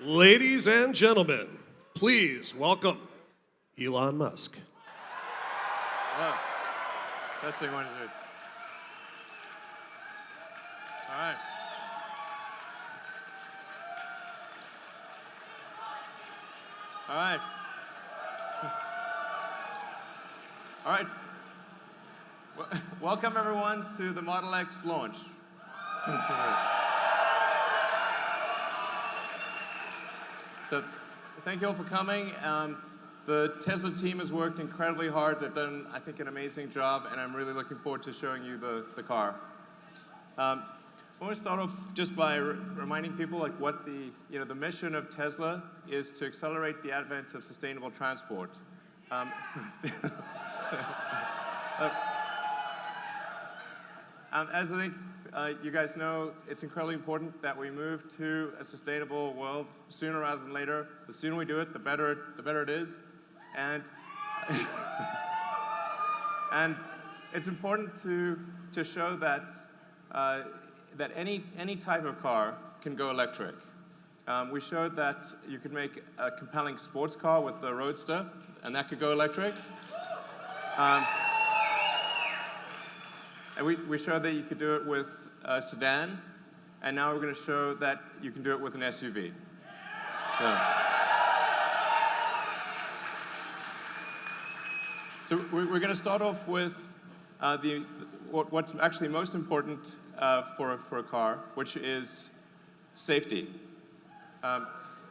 Ladies and gentlemen, please welcome Elon Musk. Hello. Best thing I want to do. All right. All right. All right. Welcome, everyone, to the Model X launch. So, thank you all for coming. The Tesla team has worked incredibly hard. They've done, I think, an amazing job, and I'm really looking forward to showing you the car. I want to start off just by reminding people like what the mission of Tesla is to accelerate the advent of sustainable transport. As I think you guys know, it's incredibly important that we move to a sustainable world sooner rather than later. The sooner we do it, the better it is. And and it's important to show that that any type of car can go electric. We showed that you could make a compelling sports car with the Roadster, and that could go electric. And we showed that you could do it with a sedan, and now we're going to show that you can do it with an SUV. So we're going to start off with what's actually most important for a car, which is safety.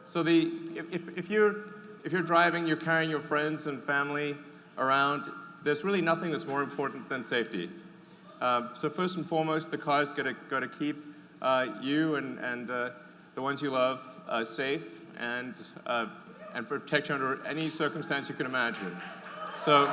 So if you're driving, you're carrying your friends and family around, there's really nothing that's more important than safety. So first and foremost, the car's got to keep you and the ones you love safe and protect you under any circumstance you can imagine. So.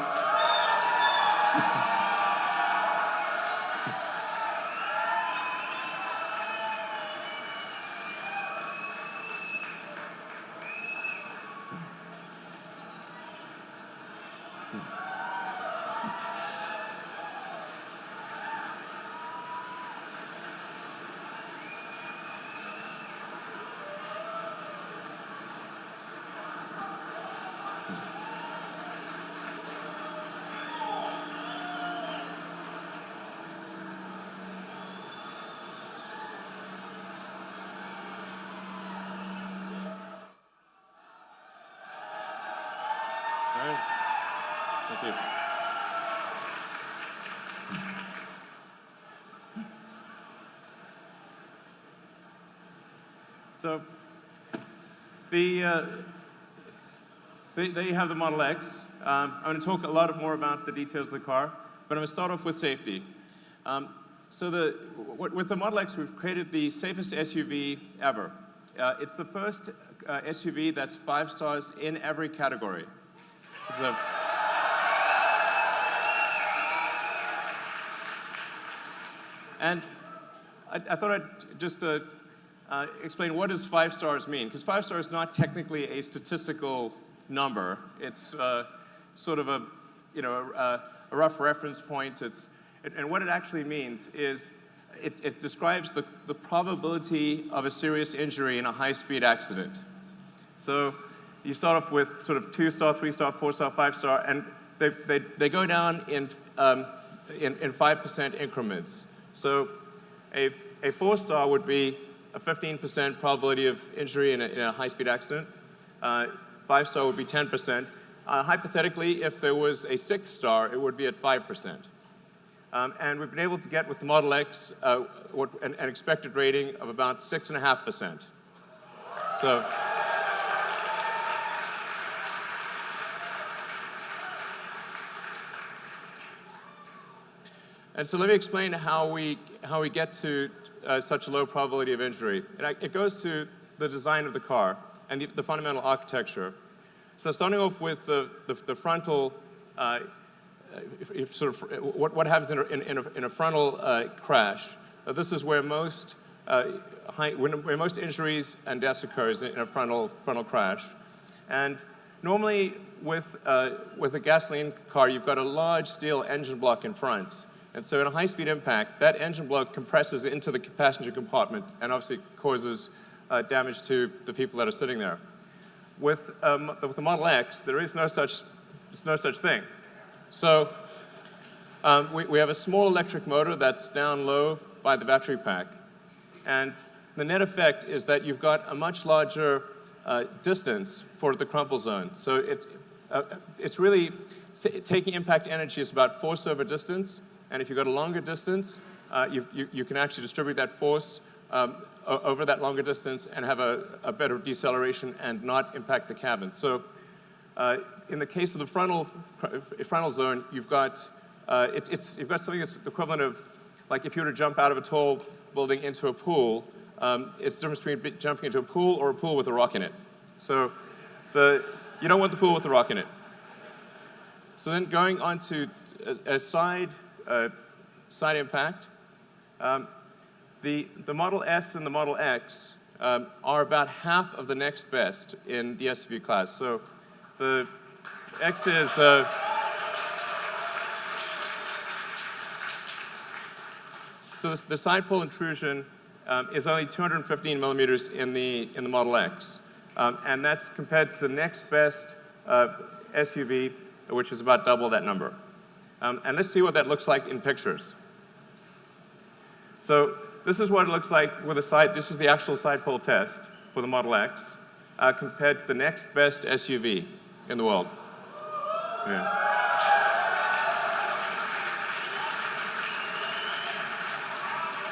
All right. Thank you. So, there you have the Model X. I'm going to talk a lot more about the details of the car, but I'm going to start off with safety. With the Model X, we've created the safest SUV ever. It's the first SUV that's 5 stars in every category. So, and I thought I'd just explain what does 5 stars mean, because 5 stars is not technically a statistical number. It's sort of a rough reference point. And what it actually means is it describes the probability of a serious injury in a high-speed accident. So you start off with sort of 2-star, 3-star, 4-star, 5-star, and they go down in 5% increments. So a 4-star would be a 15% probability of injury in a high-speed accident. 5-star would be 10%. Hypothetically, if there was a 6th star, it would be at 5%. And we've been able to get with the Model X an expected rating of about 6.5%. So. And so let me explain how we get to such a low probability of injury. It goes to the design of the car and the fundamental architecture. So starting off with the frontal, what happens in a frontal crash. This is where most injuries and deaths occurs in a frontal crash. And normally with a gasoline car, you've got a large steel engine block in front. And so in a high-speed impact, that engine block compresses into the passenger compartment and obviously causes damage to the people that are sitting there. With the Model X, there is no such thing. So we have a small electric motor that's down low by the battery pack. And the net effect is that you've got a much larger distance for the crumple zone. So it's really taking impact energy is about force over distance. And if you've got a longer distance, you can actually distribute that force over that longer distance and have a better deceleration and not impact the cabin. So in the case of the frontal zone, you've got something that's the equivalent of, like, if you were to jump out of a tall building into a pool, it's the difference between jumping into a pool or a pool with a rock in it. So you don't want the pool with the rock in it. So then going on to a side impact, the Model S and the Model X are about half of the next best in the SUV class. So the X is so the side pole intrusion is only 215 millimeters in the Model X, and that's compared to the next best SUV, which is about double that number. And let's see what that looks like in pictures. So this is what it looks like with this is the actual side pole test for the Model X compared to the next best SUV in the world. Yeah.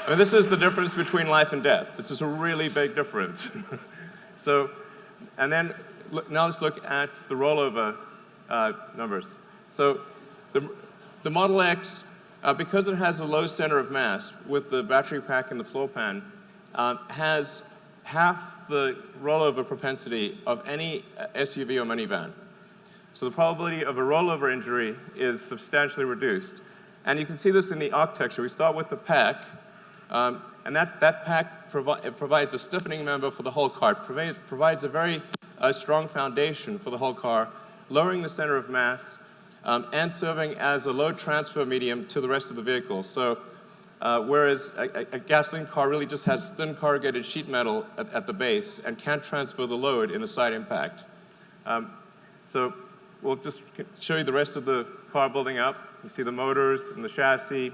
I mean, this is the difference between life and death. This is a really big difference. So, and then now let's look at the rollover numbers. So the Model X, because it has a low center of mass with the battery pack and the floor pan, has half the rollover propensity of any SUV or minivan. So the probability of a rollover injury is substantially reduced. And you can see this in the architecture. We start with the pack, and that pack provides a stiffening member for the whole car. It provides a very strong foundation for the whole car, lowering the center of mass, and serving as a load transfer medium to the rest of the vehicle. So whereas a gasoline car really just has thin corrugated sheet metal at the base and can't transfer the load in a side impact. So we'll just show you the rest of the car building up. You see the motors and the chassis.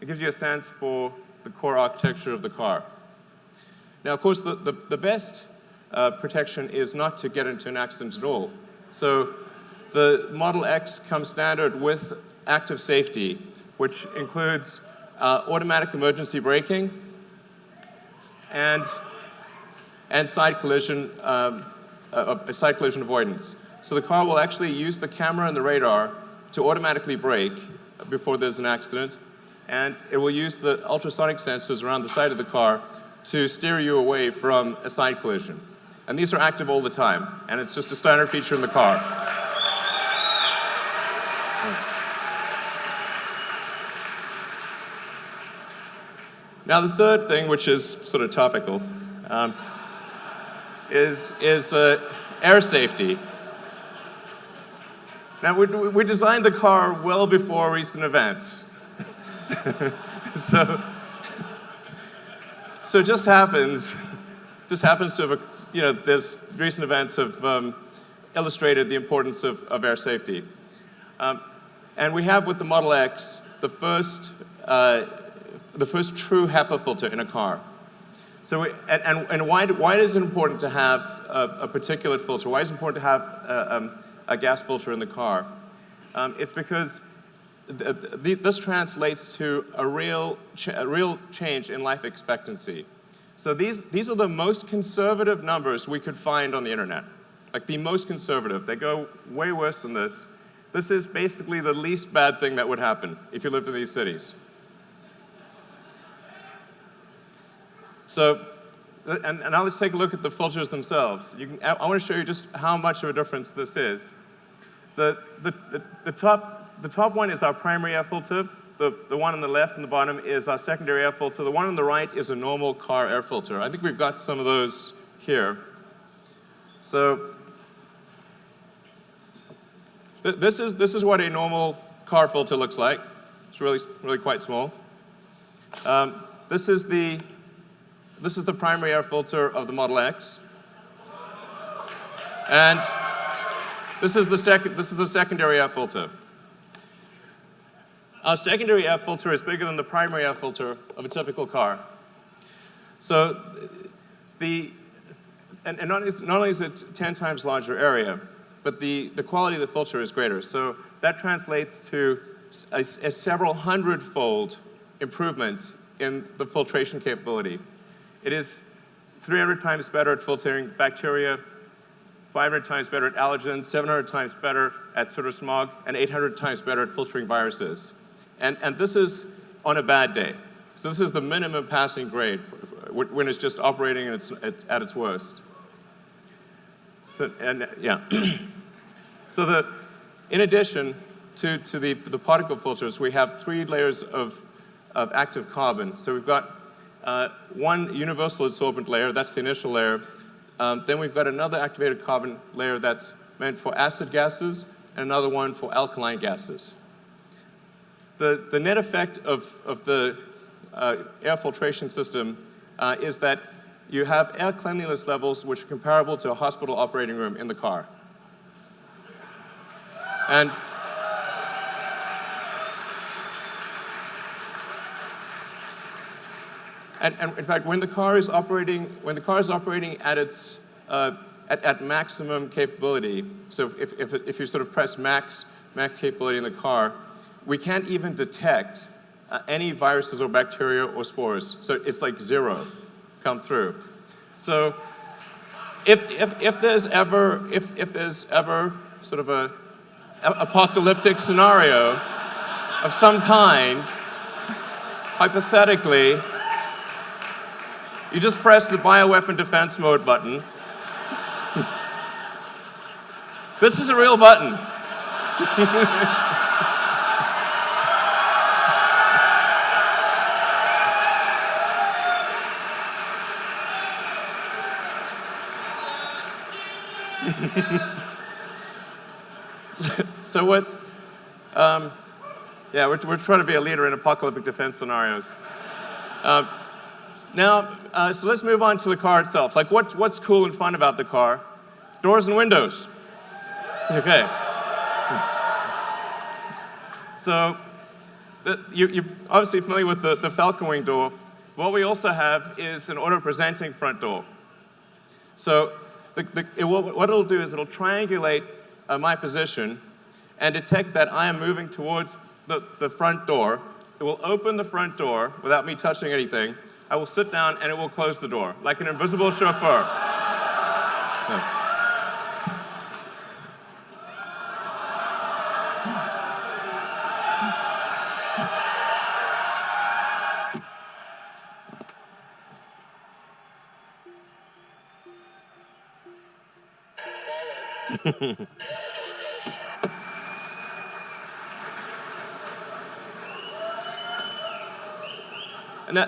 It gives you a sense for the core architecture of the car. Now, of course, the best protection is not to get into an accident at all. So the Model X comes standard with active safety, which includes automatic emergency braking and side collision avoidance. So the car will actually use the camera and the radar to automatically brake before there's an accident, and it will use the ultrasonic sensors around the side of the car to steer you away from a side collision. And these are active all the time, and it's just a standard feature in the car. Now, the third thing, which is sort of topical, is air safety. Now, we designed the car well before recent events. So it just happens to have, there's recent events have illustrated the importance of air safety. And we have with the Model X the first true HEPA filter in a car. So why is it important to have a particulate filter? Why is it important to have a gas filter in the car? It's because this translates to a real change in life expectancy. So these are the most conservative numbers we could find on the internet, like the most conservative. They go way worse than this. This is basically the least bad thing that would happen if you lived in these cities. So, and now let's take a look at the filters themselves. I want to show you just how much of a difference this is. The top one is our primary air filter. The one on the left and the bottom is our secondary air filter. The one on the right is a normal car air filter. I think we've got some of those here. So this is what a normal car filter looks like. It's really quite small. This is the This is the primary air filter of the Model X. And this is the secondary air filter. Our secondary air filter is bigger than the primary air filter of a typical car. So and not only is it 10 times larger area, but the quality of the filter is greater. So that translates to a several hundred-fold improvement in the filtration capability. It is 300 times better at filtering bacteria, 500 times better at allergens, 700 times better at soot or smog, and 800 times better at filtering viruses. And this is on a bad day. So this is the minimum passing grade when it's just operating at its worst. So, so in addition to the particle filters, we have 3 layers of active carbon. So we've got one universal adsorbent layer, that's the initial layer. Then we've got another activated carbon layer that's meant for acid gases, and another one for alkaline gases. The net effect of the air filtration system is that you have air cleanliness levels which are comparable to a hospital operating room in the car. And in fact, when the car is operating at its at maximum capability, so if you sort of press max capability in the car, we can't even detect any viruses or bacteria or spores. So it's like 0 come through. So if there's ever sort of a apocalyptic scenario of some kind, hypothetically, you just press the bioweapon defense mode button. This is a real button. So with, we're trying to be a leader in apocalyptic defense scenarios. So let's move on to the car itself. Like, what's cool and fun about the car? Doors and windows. Okay. So you're obviously familiar with the Falcon Wing door. What we also have is an auto-presenting front door. So what it'll do is it'll triangulate my position and detect that I am moving towards the front door. It will open the front door without me touching anything. I will sit down and it will close the door, like an invisible chauffeur. Yeah.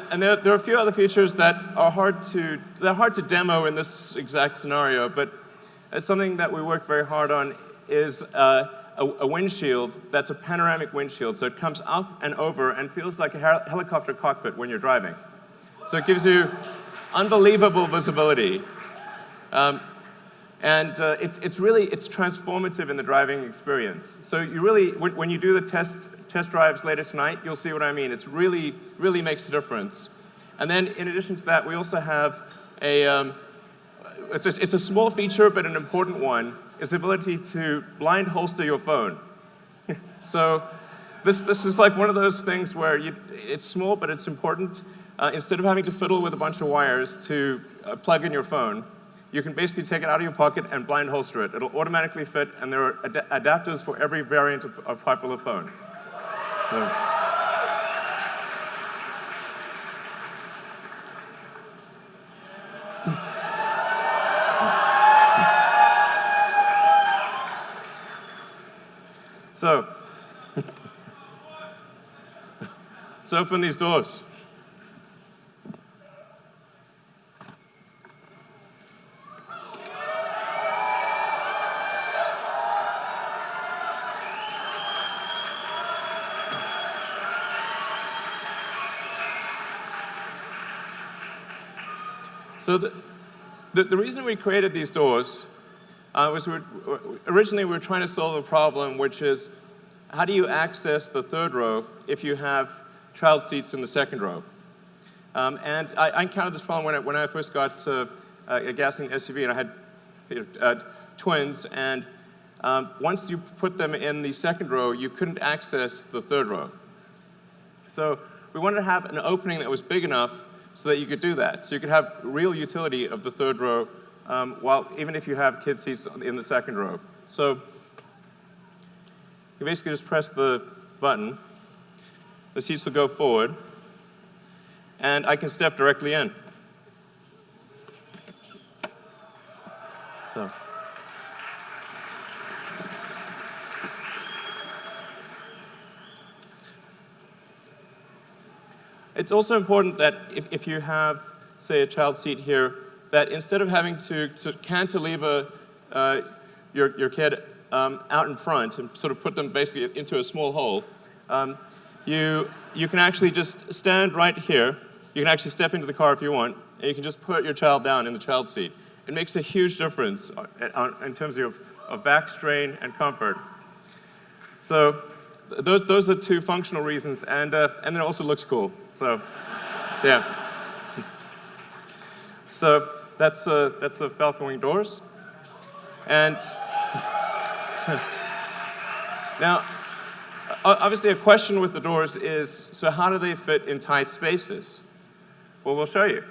And there are a few other features that are hard to demo in this exact scenario, but something that we worked very hard on is a windshield that's a panoramic windshield, so it comes up and over and feels like a helicopter cockpit when you're driving. So it gives you unbelievable visibility. It's transformative in the driving experience. So you really, when you do the test drives later tonight, you'll see what I mean. It's really makes a difference. And then in addition to that, we also have it's a small feature, but an important one, is the ability to blind holster your phone. So this is like one of those things where it's small, but it's important. Instead of having to fiddle with a bunch of wires to plug in your phone, you can basically take it out of your pocket and blind holster it. It'll automatically fit, and there are adapters for every variant of popular phone. So let's open these doors. So the reason we created these doors was originally we were trying to solve a problem, which is how do you access the third row if you have child seats in the second row? And I encountered this problem when I first got a gasoline SUV, and I had twins, and once you put them in the second row, you couldn't access the third row. So we wanted to have an opening that was big enough so that you could do that. So you could have real utility of the third row, even if you have kid seats in the second row. So you basically just press the button. The seats will go forward, and I can step directly in. So. It's also important that if you have, say, a child seat here, that instead of having to cantilever your kid out in front and sort of put them basically into a small hole, you can actually just stand right here. You can actually step into the car if you want, and you can just put your child down in the child seat. It makes a huge difference in terms of back strain and comfort. So those are the two functional reasons, and then it also looks cool. So, yeah. So that's the Falcon Wing doors, and now obviously a question with the doors is, so how do they fit in tight spaces? Well, we'll show you.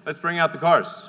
Let's bring out the cars.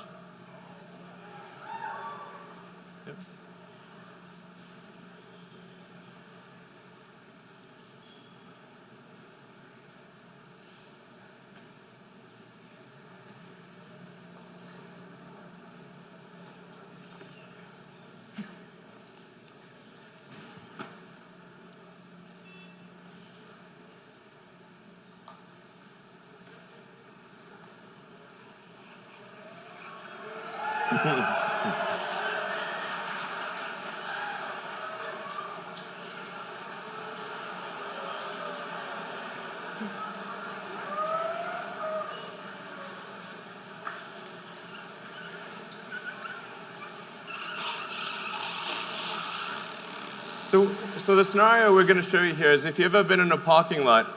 So the scenario we're going to show you here is if you've ever been in a parking lot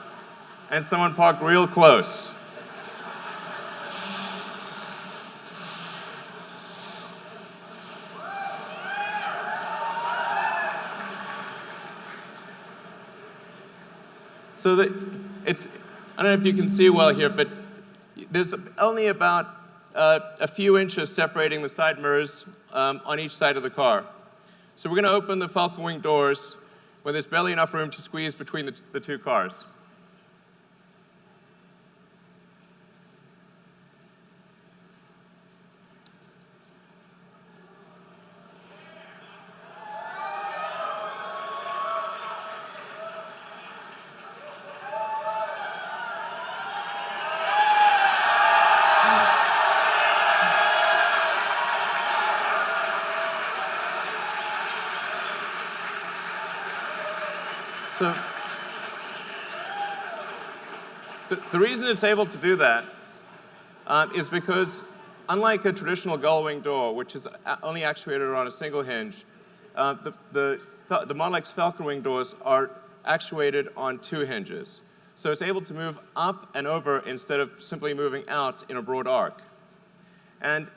and someone parked real close. So I don't know if you can see well here, but there's only about a few inches separating the side mirrors on each side of the car. So we're going to open the Falcon Wing doors when there's barely enough room to squeeze between the two cars. So the reason it's able to do that is because, unlike a traditional gull-wing door, which is only actuated on a single hinge, the Model X Falcon Wing doors are actuated on two hinges. So it's able to move up and over instead of simply moving out in a broad arc. And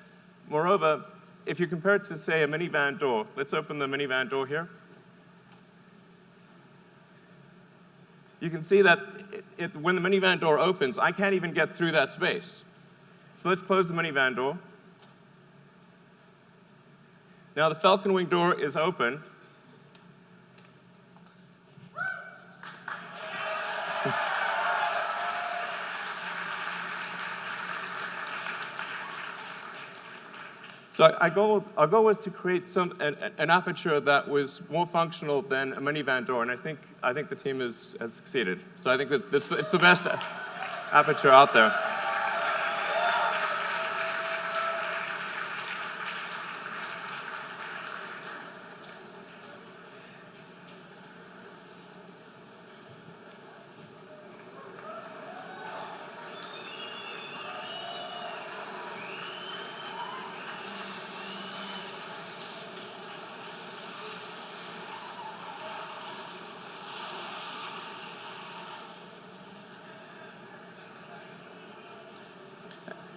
moreover, if you compare it to, say, a minivan door, let's open the minivan door here. You can see that when the minivan door opens, I can't even get through that space. So let's close the minivan door. Now the Falcon Wing door is open. So our goal was to create an aperture that was more functional than a minivan door, and I think the team has succeeded. So I think it's the best aperture out there.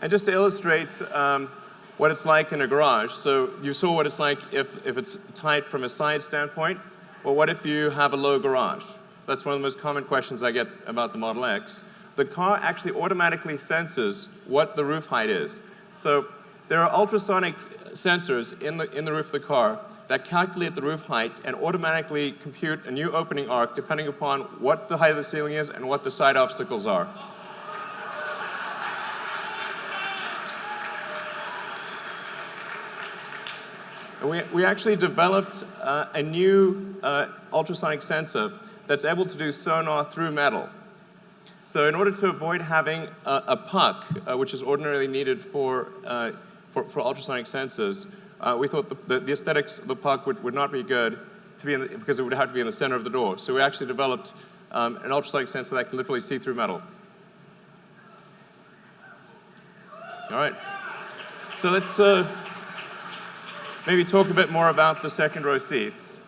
And just to illustrate what it's like in a garage, so you saw what it's like if it's tight from a side standpoint. Well, what if you have a low garage? That's one of the most common questions I get about the Model X. The car actually automatically senses what the roof height is. So there are ultrasonic sensors in the roof of the car that calculate the roof height and automatically compute a new opening arc depending upon what the height of the ceiling is and what the side obstacles are. And we actually developed a new ultrasonic sensor that's able to do sonar through metal. So in order to avoid having a puck, which is ordinarily needed for ultrasonic sensors, we thought the aesthetics of the puck would not be good because it would have to be in the center of the door. So we actually developed an ultrasonic sensor that can literally see through metal. All right. So let's maybe talk a bit more about the second row seats.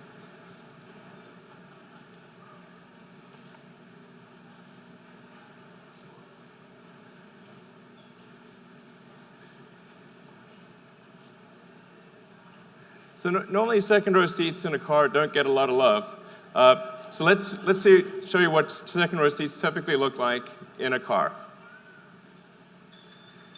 So normally second row seats in a car don't get a lot of love. So let's show you what second row seats typically look like in a car.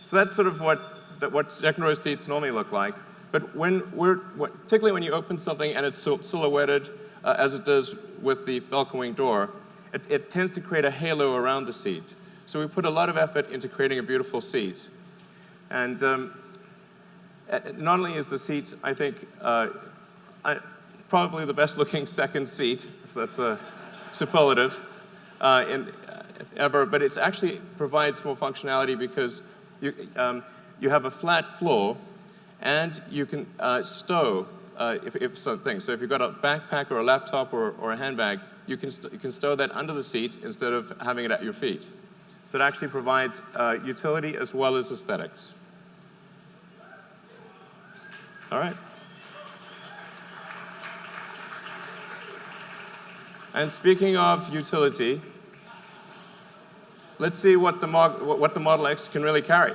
So that's sort of what second row seats normally look like. But particularly when you open something and it's silhouetted, as it does with the Falcon Wing door, it tends to create a halo around the seat. So we put a lot of effort into creating a beautiful seat. And not only is the seat, I think, probably the best-looking second seat, if that's a superlative, ever, but it actually provides more functionality because you have a flat floor, and you can stow if something. So if you've got a backpack or a laptop or a handbag, you can stow that under the seat instead of having it at your feet. So it actually provides utility as well as aesthetics. All right. And speaking of utility, let's see what the Model X can really carry.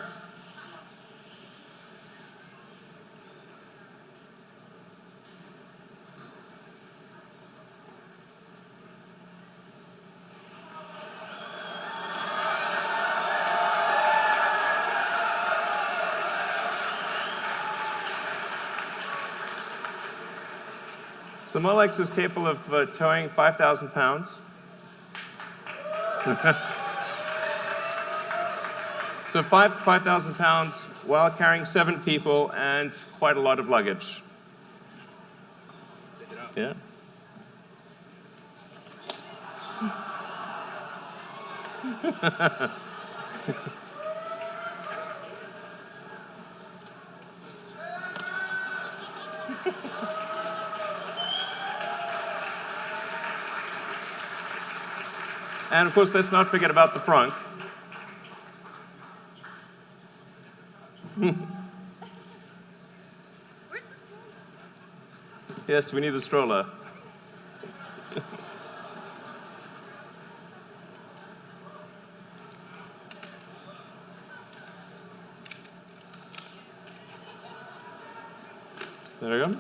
So the Model X is capable of towing 5,000 pounds. So 5,000 pounds while carrying 7 people and quite a lot of luggage. Yeah. And of course, let's not forget about the front. Yes, we need the stroller. There we go. Do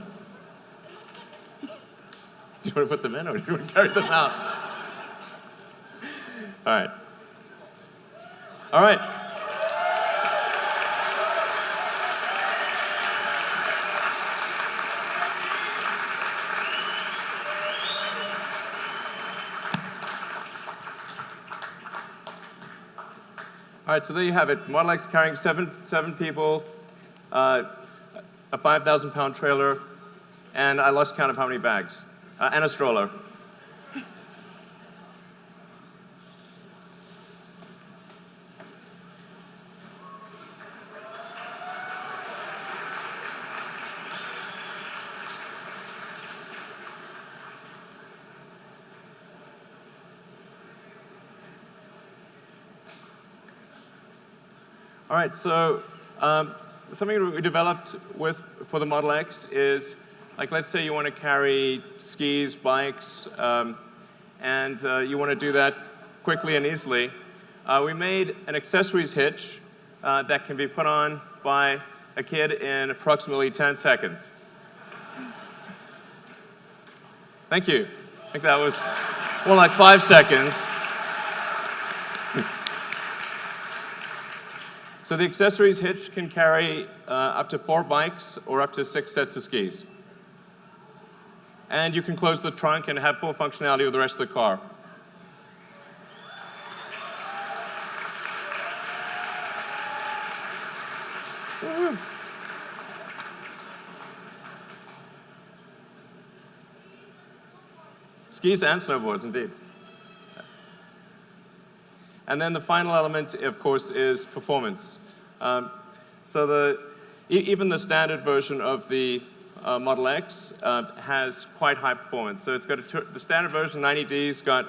you want to put them in or do you want to carry them out? All right. All right. All right, so there you have it. Model X carrying seven people, a 5,000-pound trailer, and I lost count of how many bags, and a stroller. All right, so something we developed for the Model X is, like, let's say you want to carry skis, bikes, and you want to do that quickly and easily. We made an accessories hitch that can be put on by a kid in approximately 10 seconds. Thank you. I think that was more like 5 seconds. So the accessories hitch can carry up to 4 bikes or up to 6 sets of skis. And you can close the trunk and have full functionality with the rest of the car. Skis and snowboards, indeed. And then the final element, of course, is performance. So even the standard version of the Model X has quite high performance. So it's got the standard version, 90D's, got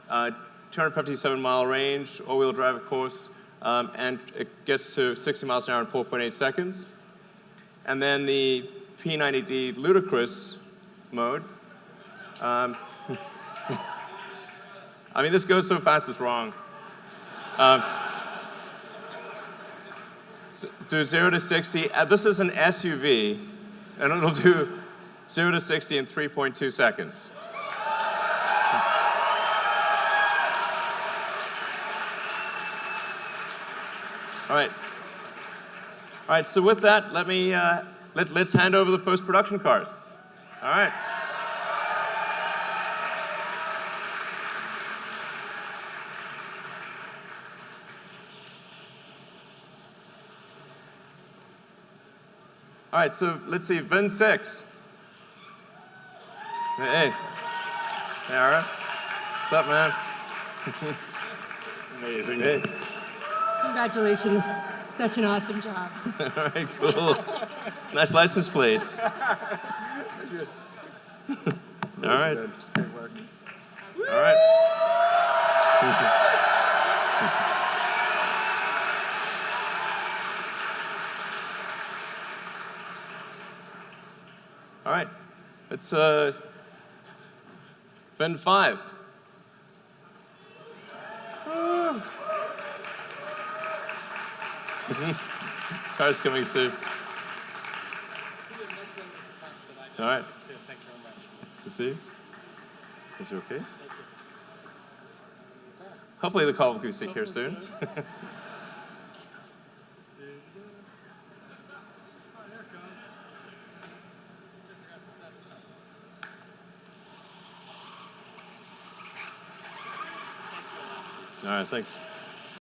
257-mile range, all-wheel drive, of course, and it gets to 60 miles an hour in 4.8 seconds. And then the P90D Ludicrous mode. I mean, this goes so fast, it's wrong. So do 0 to 60. This is an SUV, and it'll do 0 to 60 in 3.2 seconds. All right. So with that, let me let's hand over the post-production cars. All right. All right, so let's see, VIN 6. Hey. Hey, Ara. What's up, man? Amazing. Hey. Congratulations. Such an awesome job. All right, cool. Nice license plates. All right. Great work. All right. All right, it's VIN 5. Car's coming soon. All right. Thank you very much. Good to see you. Is you okay? Hopefully the call will be sick here soon. All right, thanks.